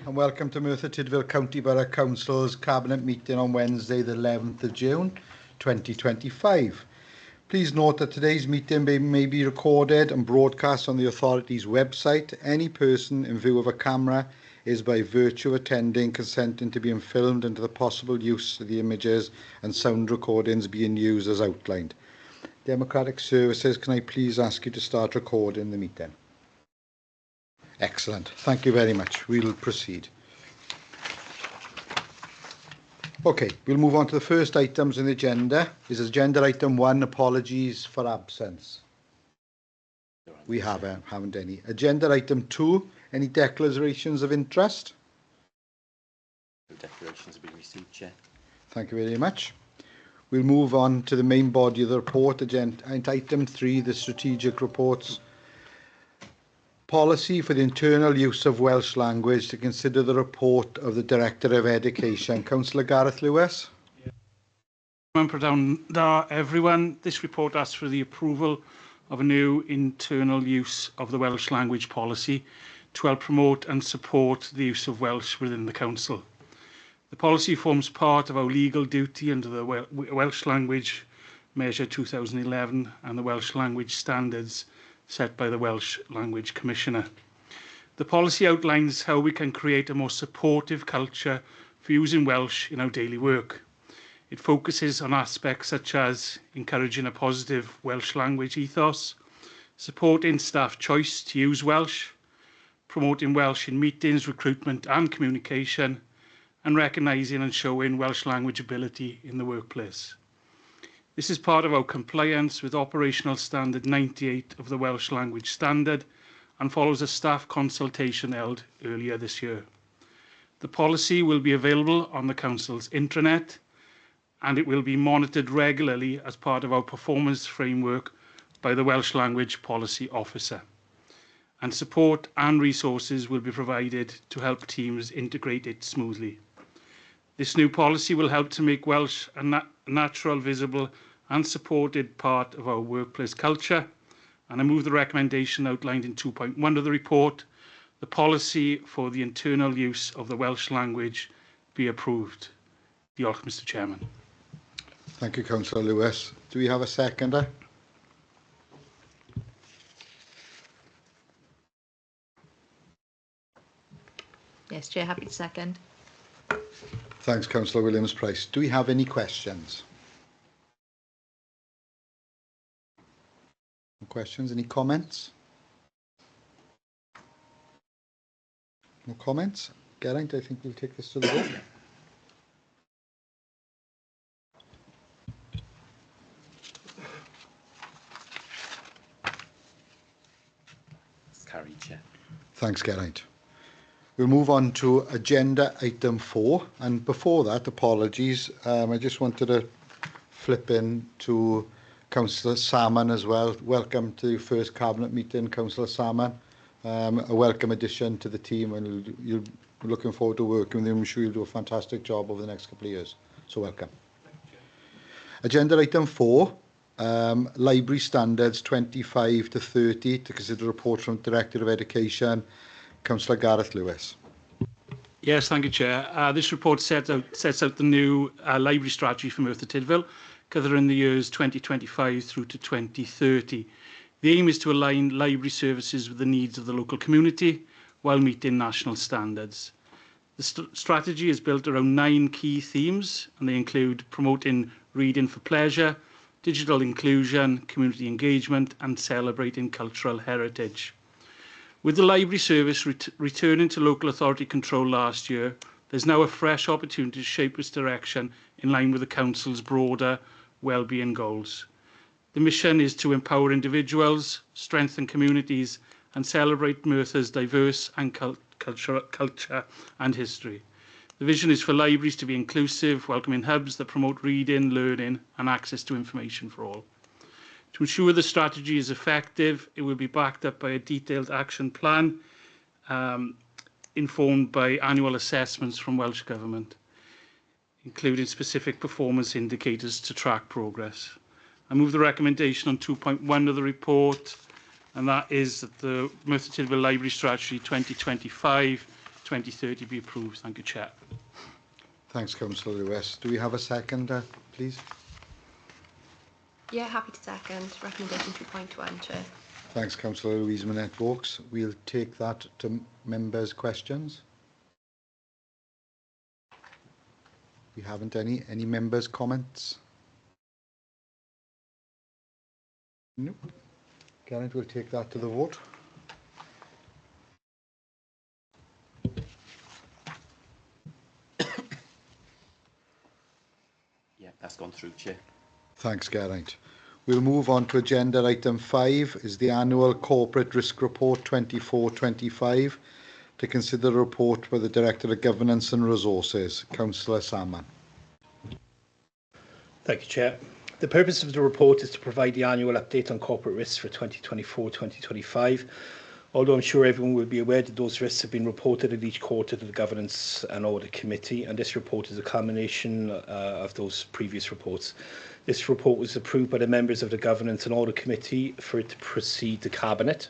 And welcome to Merthyr Tydfil County Borough Council's Cabinet meeting on Wednesday the 11th of June 2025. Please note that today's meeting may be recorded and broadcast on the authority's website. Any person in view of a camera is by virtue of attending consenting to being filmed and to the possible use of the images and sound recordings being used as outlined. Democratic Services, can I please ask you to start recording the meeting? Excellent. Thank you very much. We'll proceed. Okay, we'll move on to the first items on the agenda. This is agenda item 1, apologies for absence. We haven't any. Agenda item 2, any declarations of interest? No declarations have been received, Chair. Thank you very much. We'll move on to the main body of the report. Agenda item 3, the strategic reports. Policy for the internal use of Welsh language to consider the report of the Director of Education. Councillor Gareth Lewis. Everyone, this report asks for the approval of a new internal use of the Welsh language policy to help promote and support the use of Welsh within the Council. The policy forms part of our legal duty under the Welsh Language Measure 2011 and the Welsh Language Standards set by the Welsh Language Commissioner. The policy outlines how we can create a more supportive culture for using Welsh in our daily work. It focuses on aspects such as encouraging a positive Welsh language ethos, supporting staff choice to use Welsh, promoting Welsh in meetings, recruitment and communication, and recognising and showing Welsh language ability in the workplace. This is part of our compliance with Operational Standard 98 of the Welsh Language Standard and follows a staff consultation held earlier this year. The policy will be available on the Council's intranet and it will be monitored regularly as part of our performance framework by the Welsh Language Policy Officer. And support and resources will be provided to help teams integrate it smoothly. This new policy will help to make Welsh a natural, visible and supported part of our workplace culture. And I move the recommendation outlined in 2.1 of the report. The policy for the internal use of the Welsh language be approved. Diolch, Mr. Chairman. Thank you, Councillor Lewis. Do we have a seconder? Yes, Chair, happy to second. Thanks, Councillor Williams-Price. Do we have any questions? No questions? Any comments? No comments? Geraint, I think we'll take this to the vote. It's carried, Chair. Thanks, Geraint. We'll move on to agenda item 4, and before that, apologies, I just wanted to flip in to Councillor Salmon as well. Welcome to your first Cabinet meeting, Councillor Salmon. A welcome addition to the team, and you're looking forward to working with you. I'm sure you'll do a fantastic job over the next couple of years. So welcome. Agenda item 4, Library Standards 25 to 30 to consider a report from Director of Education. Councillor Gareth Lewis. Yes, thank you, Chair. This report sets out the new library strategy for Merthyr Tydfil, covering the years 2025 through to 2030. The aim is to align library services with the needs of the local community while meeting national standards. The strategy is built around 9 key themes, and they include promoting reading for pleasure, digital inclusion, community engagement, and celebrating cultural heritage. With the library service returning to local authority control last year, there's now a fresh opportunity to shape its direction in line with the Council's broader wellbeing goals. The mission is to empower individuals, strengthen communities, and celebrate Merthyr's diverse and culture and history. The vision is for libraries to be inclusive, welcoming hubs that promote reading, learning, and access to information for all. To ensure the strategy is effective, it will be backed up by a detailed action plan informed by annual assessments from Welsh Government, including specific performance indicators to track progress. I move the recommendation on 2.1 of the report, and that is that the Merthyr Tydfil Library Strategy 2025 2030 be approved. Thank you, Chair. Thanks, Councillor Lewis. Do we have a seconder, please? Yeah, happy to second. Recommendation 2.1, Chair. Thanks, Councillor Louise Minette-Vokes. We'll take that to members' questions. We haven't any. Any members' comments? Nope. Geraint, we'll take that to the vote. Yeah, that's gone through, Chair. Thanks, Geraint. We'll move on to agenda item 5, is the annual corporate risk report 24-25. To consider a report by the Director of Governance and Resources, Councillor Salmon. Thank you, Chair. The purpose of the report is to provide the annual update on corporate risks for 2024-2025. Although I'm sure everyone will be aware that those risks have been reported at each quarter to the Governance and Audit Committee, and this report is a culmination of those previous reports. This report was approved by the members of the Governance and Audit Committee for it to proceed to Cabinet.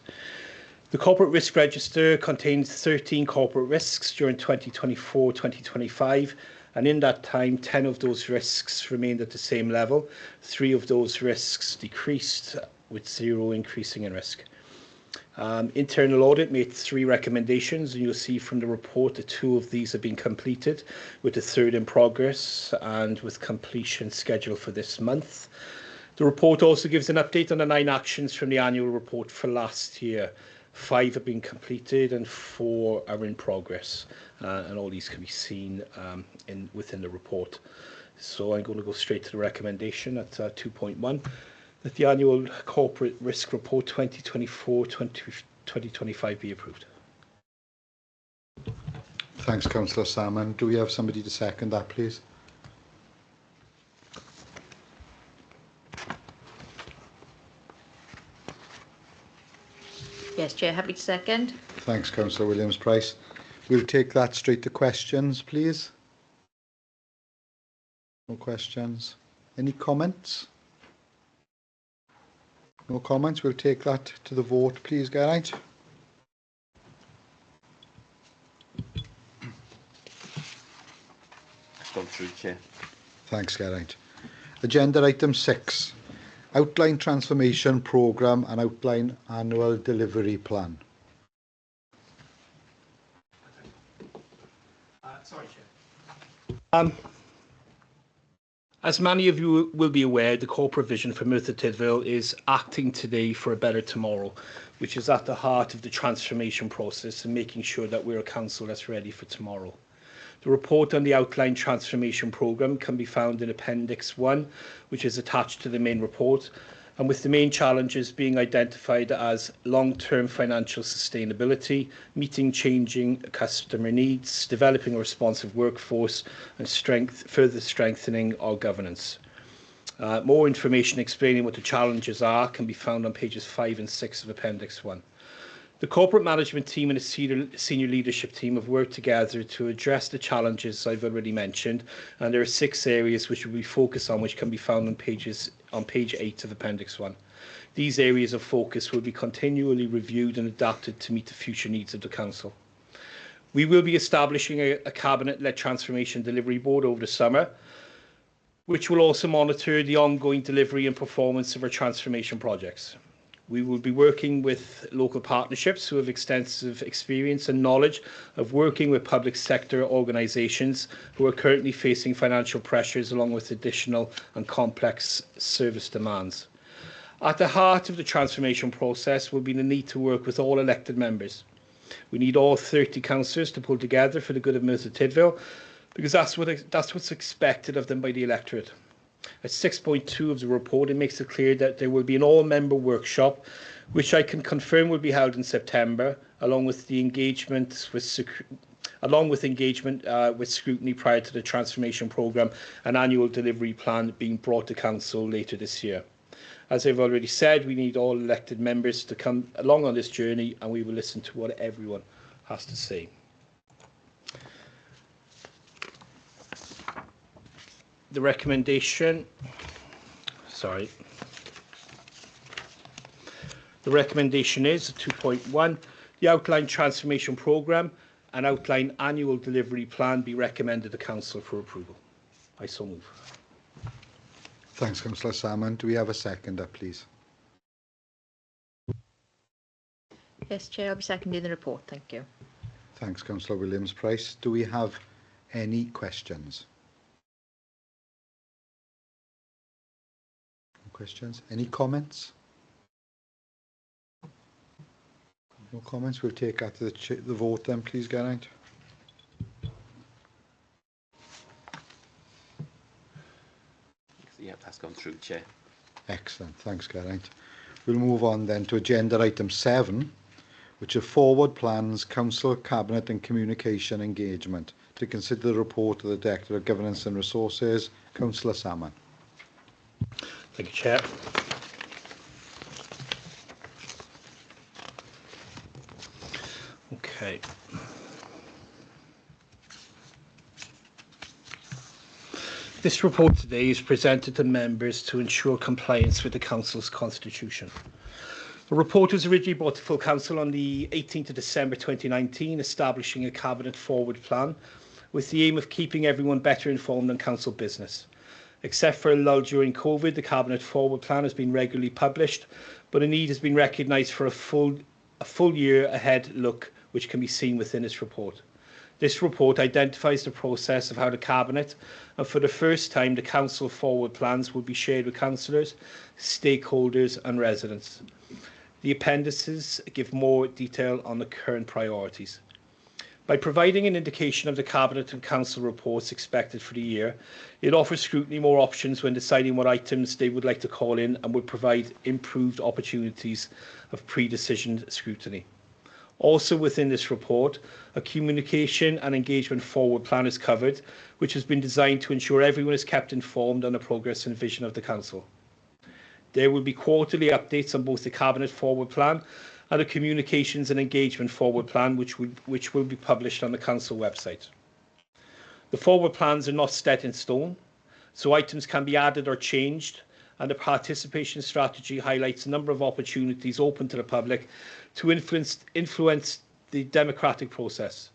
The Corporate Risk Register contains 13 corporate risks during 2024-2025, and in that time, 10 of those risks remained at the same level. 3 of those risks decreased, with 0 increasing in risk. Internal audit made 3 recommendations, and you'll see from the report that 2 of these have been completed, with the 3rd in progress and with completion scheduled for this month. The report also gives an update on the 9 actions from the annual report for last year. 5 have been completed and 4 are in progress, and all these can be seen within the report. So I'm going to go straight to the recommendation at 2.1. That the annual corporate risk report 2024-2025 be approved. Thanks, Councillor Salmon. Do we have somebody to second that, please? Yes, Chair, happy to second. Thanks, Councillor Williams-Price. We'll take that straight to questions, please. No questions. Any comments? No comments. We'll take that to the vote, please, Geraint. That's gone through, Chair. Thanks, Geraint. Agenda item 6. Outline transformation programme and outline annual delivery plan. Sorry, Chair. As many of you will be aware, the corporate vision for Merthyr Tydfil is acting today for a better tomorrow, which is at the heart of the transformation process and making sure that we're a council that's ready for tomorrow. The report on the outline transformation programme can be found in Appendix 1, which is attached to the main report, and with the main challenges being identified as long-term financial sustainability, meeting changing customer needs, developing a responsive workforce, and further strengthening our governance. More information explaining what the challenges are can be found on pages 5 and 6 of Appendix 1. The corporate management team and the senior leadership team have worked together to address the challenges I've already mentioned, and there are 6 areas which we focus on, which can be found on page 8 of Appendix 1. These areas of focus will be continually reviewed and adapted to meet the future needs of the Council. We will be establishing a Cabinet-led transformation delivery board over the summer, which will also monitor the ongoing delivery and performance of our transformation projects. We will be working with local partnerships who have extensive experience and knowledge of working with public sector organisations who are currently facing financial pressures along with additional and complex service demands. At the heart of the transformation process will be the need to work with all elected members. We need all 30 councillors to pull together for the good of Merthyr Tydfil, because that's what's expected of them by the electorate. At 6.2 of the report, it makes it clear that there will be an all-member workshop, which I can confirm will be held in September, along with engagement with scrutiny prior to the transformation programme and annual delivery plan being brought to Council later this year. As I've already said, we need all elected members to come along on this journey, and we will listen to what everyone has to say. The recommendation is 2.1. The outline transformation programme and outline annual delivery plan be recommended to Council for approval. I so move. Thanks, Councillor Salmon. Do we have a seconder, please? Yes, Chair, I'll be seconding the report. Thank you. Thanks, Councillor Williams-Price. Do we have any questions? No questions? Any comments? No comments. We'll take that to the vote then, please, Geraint. Yeah, that's gone through, Chair. Excellent. Thanks, Geraint. We'll move on then to agenda item 7, which are forward plans, Council, Cabinet and Communication engagement, to consider the report of the Director of Governance and Resources, Councillor Salmon. Thank you, Chair. Okay. This report today is presented to members to ensure compliance with the Council's constitution. The report was originally brought to full Council on the 18th of December 2019, establishing a Cabinet forward plan with the aim of keeping everyone better informed on Council business. Except for a lull during COVID, the Cabinet forward plan has been regularly published, but a need has been recognised for a full year ahead look, which can be seen within this report. This report identifies the process of how the Cabinet, and for the first time the Council forward plans will be shared with councillors, stakeholders and residents. The appendices give more detail on the current priorities. By providing an indication of the Cabinet and Council reports expected for the year, it offers scrutiny more options when deciding what items they would like to call in and would provide improved opportunities of pre-decision scrutiny. Also within this report, a communication and engagement forward plan is covered, which has been designed to ensure everyone is kept informed on the progress and vision of the Council. There will be quarterly updates on both the Cabinet forward plan and the communications and engagement forward plan, which will be published on the Council website. The forward plans are not set in stone, so items can be added or changed, and the participation strategy highlights a number of opportunities open to the public to influence the democratic process.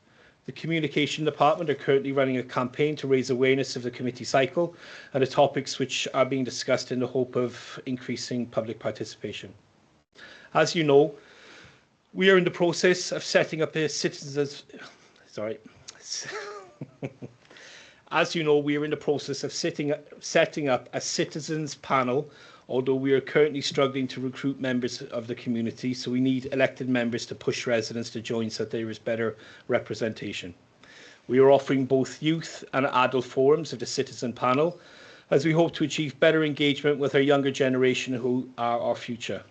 The Communication Department are currently running a campaign to raise awareness of the committee cycle and the topics which are being discussed in the hope of increasing public participation. As you know, we are in the process of setting up a citizens. As you know, we are in the process of setting up a citizens panel, although we are currently struggling to recruit members of the community, so we need elected members to push residents to join so that there is better representation. We are offering both youth and adult forums of the citizen panel, as we hope to achieve better engagement with our younger generation who are our future.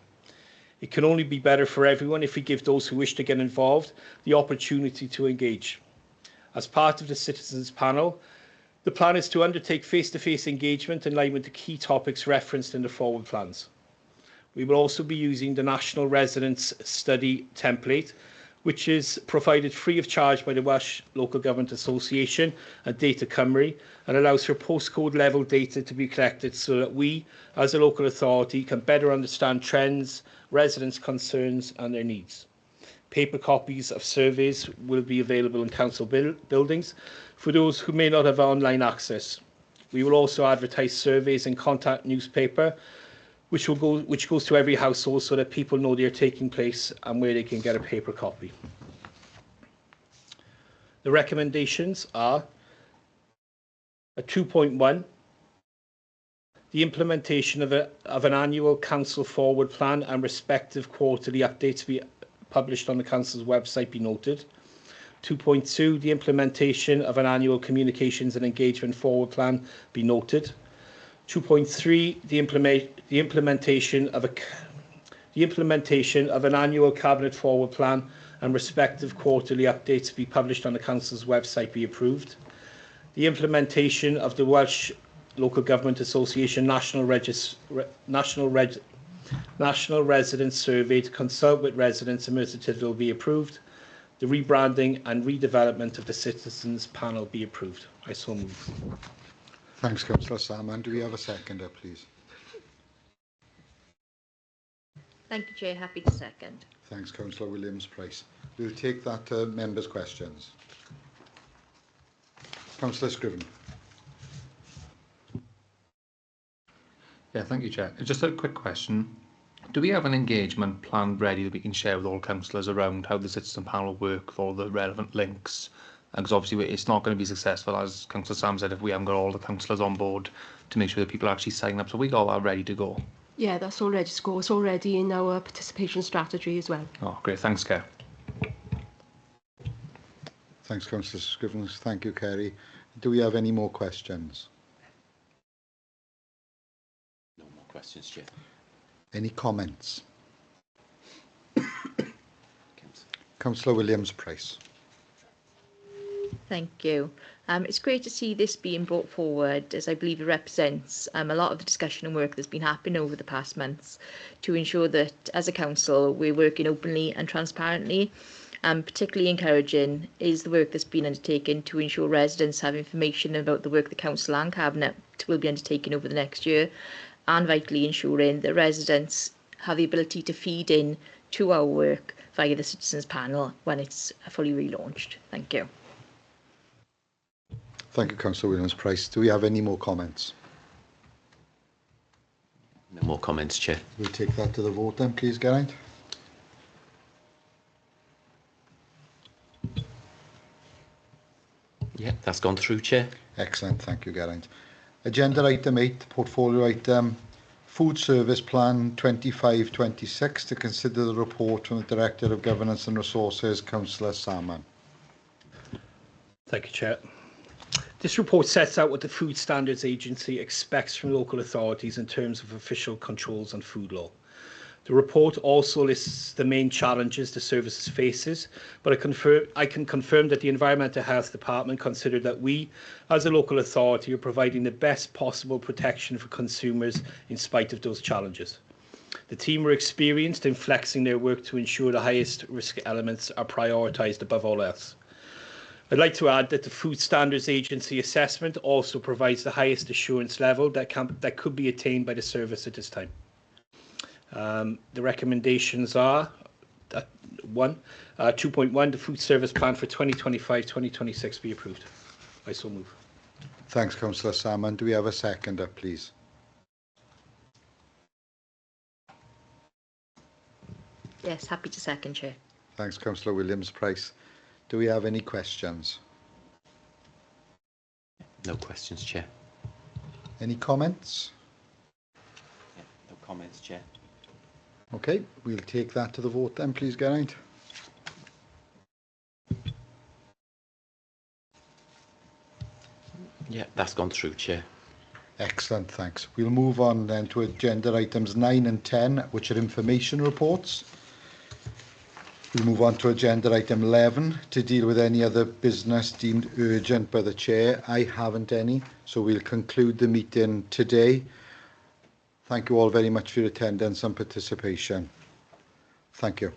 It can only be better for everyone if we give those who wish to get involved the opportunity to engage. As part of the citizens panel, the plan is to undertake face-to-face engagement in line with the key topics referenced in the forward plans. We will also be using the National Residents Study template, which is provided free of charge by the Welsh Local Government Association and Data Cymru, and allows for postcode level data to be collected so that we, as a local authority, can better understand trends, residents' concerns and their needs. Paper copies of surveys will be available in council buildings for those who may not have online access. We will also advertise surveys in contact newspaper, which goes to every household so that people know they are taking place and where they can get a paper copy. The recommendations are a 2.1, the implementation of an annual council forward plan and respective quarterly updates be published on the council's website be noted. 2.2, the implementation of an annual communications and engagement forward plan be noted. 2.3, the implementation of an annual cabinet forward plan and respective quarterly updates be published on the council's website be approved. The implementation of the Welsh Local Government Association National Residents Survey to consult with residents in Merthyr Tydfil be approved. The rebranding and redevelopment of the Citizens Panel be approved. I so move. Thanks, Councillor Salmon. Do we have a seconder, please? Thank you, Chair. Happy to second. Thanks, Councillor Williams-Price. We'll take that to members' questions. Councillor Scriven. Yeah, thank you, Chair. Just a quick question. Do we have an engagement plan ready that we can share with all councillors around how the citizen panel work with all the relevant links? Because obviously it's not going to be successful, as Councillor Sam said, if we haven't got all the councillors on board to make sure that people actually sign up. So we got that ready to go. Yeah, that's all ready to go. It's already in our participation strategy as well. Oh, great. Thanks, Kerr. Thanks, Councillor Scriven. Thank you, Kerry. Do we have any more questions? No more questions, Chair. Any comments? Councillor. Councillor Williams-Price. Thank you. It's great to see this being brought forward, as I believe it represents a lot of the discussion and work that's been happening over the past months to ensure that, as a council, we're working openly and transparently. Particularly encouraging is the work that's been undertaken to ensure residents have information about the work the council and cabinet will be undertaking over the next year, and vitally ensuring that residents have the ability to feed in to our work via the Citizens Panel when it's fully relaunched. Thank you. Thank you, Councillor Williams-Price. Do we have any more comments? No more comments, Chair. We'll take that to the vote then, please, Geraint. Yeah, that's gone through, Chair. Excellent, thank you, Geraint. Agenda item 8, portfolio item, Food Service Plan 25-26, to consider the report from the Director of Governance and Resources, Councillor Salmon. Thank you, Chair. This report sets out what the Food Standards Agency expects from local authorities in terms of official controls on food law. The report also lists the main challenges the services faces, but I can confirm that the Environmental Health Department consider that we, as a local authority, are providing the best possible protection for consumers in spite of those challenges. The team are experienced in flexing their work to ensure the highest risk elements are prioritised above all else. I'd like to add that the Food Standards Agency assessment also provides the highest assurance level that could be attained by the service at this time. The recommendations are 2.1, the Food Service Plan for 2025-2026 be approved. I so move. Thanks, Councillor Salmon. Do we have a seconder, please? Yes, happy to second, Chair. Thanks, Councillor Williams-Price. Do we have any questions? No questions, Chair. Any comments? Yeah, no comments, Chair. Okay, we'll take that to the vote then, please, Geraint. Yeah, that's gone through, Chair. Excellent, thanks. We'll move on then to agenda items 9 and 10, which are information reports. We'll move on to agenda item 11 to deal with any other business deemed urgent by the Chair. I haven't any, so we'll conclude the meeting today. Thank you all very much for your attendance and participation. Thank you.